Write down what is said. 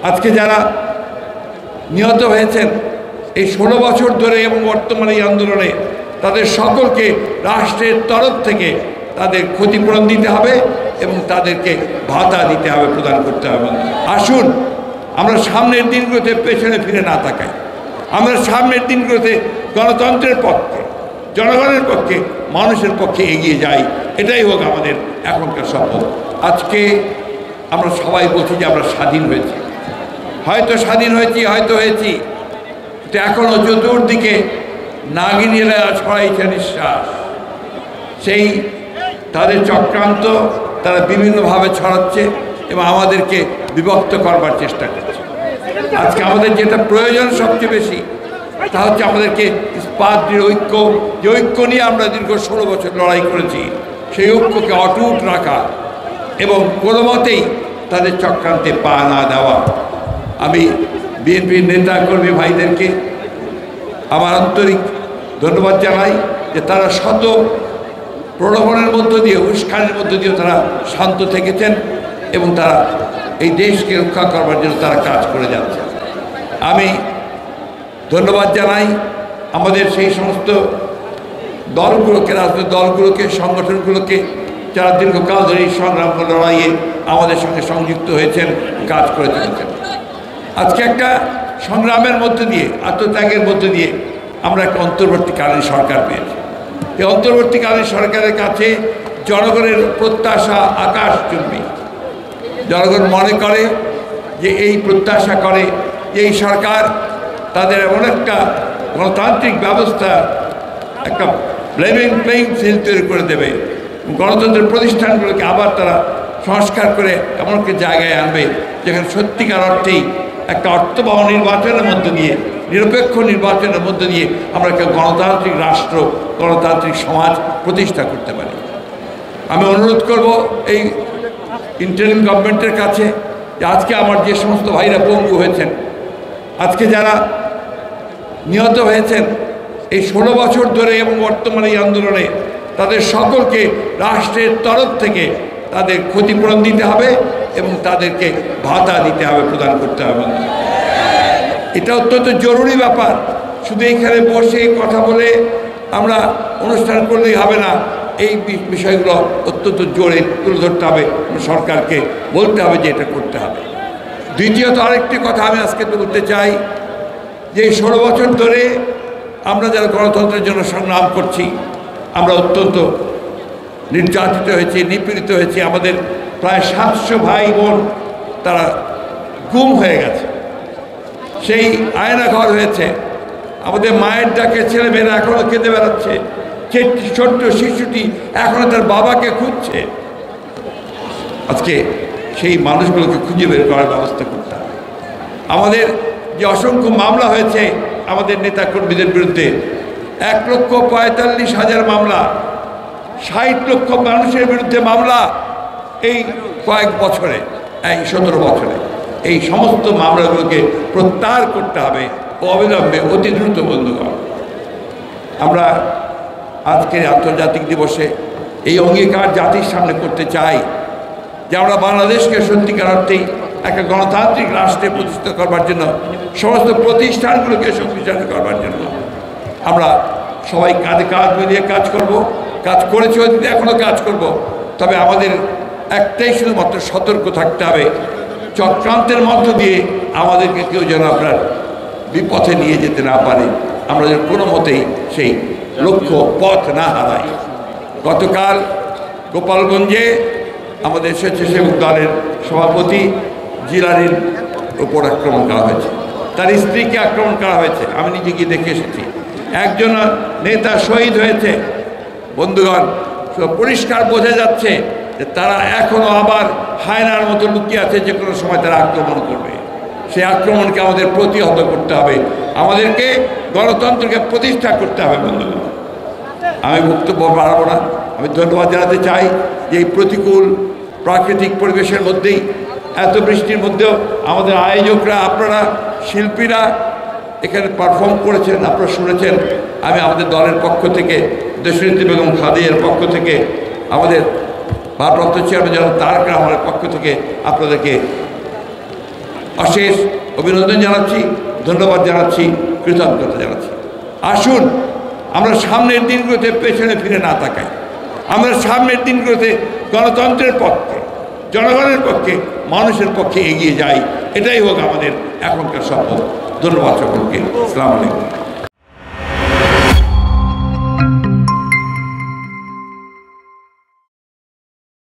আজকে যারা নিহত হয়েছেন এই 16 বছর ধরে এবং বর্তমানে এই আন্দোলনে, তাদের সকলকে রাষ্ট্রের তরফ থেকে তাদের ক্ষতিপূরণ দিতে হবে এবং তাদেরকে ভাতা দিতে হবে, প্রদান করতে হবে। আসুন আমরা সামনের দিনগুলোতে পেছনে ফিরে না তাকাই, আমরা সামনের দিনগুলোতে গণতন্ত্রের পক্ষে, জনগণের পক্ষে, মানুষের পক্ষে এগিয়ে যাই। এটাই হোক আমাদের এখনকার শপথ। আজকে আমরা সবাই বলছি যে আমরা স্বাধীন হয়েছি, হয়তো স্বাধীন হয়েছি, কিন্তু এখনও চতুর্দিকে নাগিনীরা ছড়াইছে নিঃশ্বাস। সেই তাদের চক্রান্ত তারা বিভিন্নভাবে ছড়াচ্ছে এবং আমাদেরকে বিভক্ত করবার চেষ্টা করছে। আজকে আমাদের যেটা প্রয়োজন সবচেয়ে বেশি, তা হচ্ছে আমাদেরকে ইস্পাত ঐক্য, যে ঐক্য নিয়ে আমরা দীর্ঘ 16 বছর লড়াই করেছি, সেই ঐক্যকে অটুট রাখা এবং কোনো মতেই তাদের চক্রান্তে পা না দেওয়া। আমি বিএনপির নেতা কর্মী ভাইদেরকে আমার আন্তরিক ধন্যবাদ জানাই যে তারা শত প্রলোভনের মধ্য দিয়ে, উস্কানির মধ্য দিয়ে তারা শান্ত থেকেছেন এবং তারা এই দেশকে রক্ষা করবার জন্য তারা কাজ করে যাচ্ছে। আমি ধন্যবাদ জানাই আমাদের সেই সমস্ত দলগুলোকে, রাজনৈতিক দলগুলোকে, সংগঠনগুলোকে, যারা দীর্ঘকাল ধরে এই সংগ্রাম লড়াইয়ে আমাদের সঙ্গে সংযুক্ত হয়েছেন, কাজ করে চলেছেন। আজকে একটা সংগ্রামের মধ্য দিয়ে, আত্মত্যাগের মধ্য দিয়ে আমরা একটা অন্তর্বর্তীকালীন সরকার পেয়েছি। এই অন্তর্বর্তীকালীন সরকারের কাছে জনগণের প্রত্যাশা আকাশচুম্বী। জনগণ মনে করে যে এই প্রত্যাশা করে যে এই সরকার তাদের এমন একটা গণতান্ত্রিক ব্যবস্থা, একটা লেভেল প্লেইং ফিল্ড তৈরি করে দেবে, গণতন্ত্রের প্রতিষ্ঠানগুলোকে আবার তারা সংস্কার করে এমন একটা জায়গায় আনবে যেখানে সত্যিকার অর্থেই একটা অর্থবহ নির্বাচনের মধ্য দিয়ে, নিরপেক্ষ নির্বাচনের মধ্য দিয়ে আমরা একটা গণতান্ত্রিক রাষ্ট্র, গণতান্ত্রিক সমাজ প্রতিষ্ঠা করতে পারি। আমি অনুরোধ করব এই ইন্টারিম গভর্নমেন্টের কাছে যে আজকে আমার যে সমস্ত ভাইরা পঙ্গু হয়েছেন, আজকে যারা নিহত হয়েছেন এই 16 বছর ধরে এবং বর্তমানে এই আন্দোলনে, তাদের সকলকে রাষ্ট্রের তরফ থেকে তাদের ক্ষতিপূরণ দিতে হবে এবং তাদেরকে ভাতা দিতে হবে, প্রদান করতে হবে। এটা অত্যন্ত জরুরি ব্যাপার। শুধু এইখানে বসে কথা বলে আমরা অনুষ্ঠান করলেই হবে না, এই বিষয়গুলো অত্যন্ত জোরে তুলে ধরতে হবে, সরকারকে বলতে হবে যে এটা করতে হবে। দ্বিতীয়ত আরেকটি কথা আমি আজকে বলতে চাই যে 16 বছর ধরে আমরা যারা গণতন্ত্রের জন্য সংগ্রাম করছি, আমরা অত্যন্ত নির্যাতিত হয়েছি, নিপীড়িত হয়েছি। আমাদের প্রায় 700 ভাই বোন তারা গুম হয়ে গেছে, সেই আয়নাঘর হয়েছে। আমাদের মায়ের ডাকে ছেলেমেয়েরা এখনও কেঁদে বেড়াচ্ছে, ছোট্ট শিশুটি এখনও তার বাবাকে খুঁজছে। আজকে সেই মানুষগুলোকে খুঁজে বের করার ব্যবস্থা করতে হবে। আমাদের যে অসংখ্য মামলা হয়েছে আমাদের নেতা কর্মীদের বিরুদ্ধে, 1,45,000 মামলা, 60 লক্ষ মানুষের বিরুদ্ধে মামলা এই কয়েক বছরে, এই 17 বছরে। এই সমস্ত মামলাগুলোকে প্রত্যাহার করতে হবে অবিলম্বে, অতি দ্রুত। বন্ধুগণ, আমরা আজকের আন্তর্জাতিক দিবসে এই অঙ্গীকার জাতির সামনে করতে চাই যে আমরা বাংলাদেশকে সত্যিকার অর্থেই একটা গণতান্ত্রিক রাষ্ট্রে প্রতিষ্ঠিত করবার জন্য, সমস্ত প্রতিষ্ঠানগুলোকে শক্তিশালী করবার জন্য আমরা সবাই কাঁধে কাঁধ মিলিয়ে কাজ করব, কাজ করেছি, অতীতে এখনও কাজ করব। তবে আমাদের একটাই শুধুমাত্র সতর্ক থাকতে হবে, চক্রান্তের মধ্য দিয়ে আমাদেরকে কেউ যেন আপনার বিপথে নিয়ে যেতে না পারে, আমরা যেন কোনো মতেই সেই লক্ষ্য পথ না হারাই। গতকাল গোপালগঞ্জে আমাদের স্বেচ্ছাসেবক দলের সভাপতি জিলানির উপর আক্রমণ করা হয়েছে, তার স্ত্রীকে আক্রমণ করা হয়েছে। আমি নিজে গিয়ে দেখে এসেছি। একজন নেতা শহীদ হয়েছে। বন্ধুগণ, পরিষ্কার বোঝা যাচ্ছে যে তারা এখনও আবার হায়নার মতো লুকিয়ে আছে, যে কোনো সময় তারা আক্রমণ করবে। সেই আক্রমণকে আমাদের প্রতিহত করতে হবে, আমাদেরকে গণতন্ত্রকে প্রতিষ্ঠা করতে হবে। বন্ধুগণ, আমি বক্তব্য বাড়াবো না। আমি ধন্যবাদ জানাতে চাই যে এই প্রতিকূল প্রাকৃতিক পরিবেশের মধ্যেই, এত বৃষ্টির মধ্যেও আমাদের আয়োজকরা, আপনারা শিল্পীরা এখানে পারফর্ম করেছেন, আপনারা শুনেছেন। আমি আমাদের দলের পক্ষ থেকে, দেশনেত্রী বেগম খাদিজার পক্ষ থেকে, আমাদের ভারপ্রাপ্ত চেয়ারম্যান জনাব তারেক রহমানের পক্ষ থেকে আপনাদেরকে অশেষ অভিনন্দন জানাচ্ছি, ধন্যবাদ জানাচ্ছি, কৃতজ্ঞতা জানাচ্ছি। আসুন আমরা সামনের দিনগুলোতে পেছনে ফিরে না তাকাই, আমরা সামনের দিনগুলোতে গণতন্ত্রের পক্ষে, জনগণের পক্ষে, মানুষের পক্ষে এগিয়ে যাই। এটাই হোক আমাদের এখনকার শপথ। ধন্যবাদ সকলকে। আসসালামু আলাইকুম।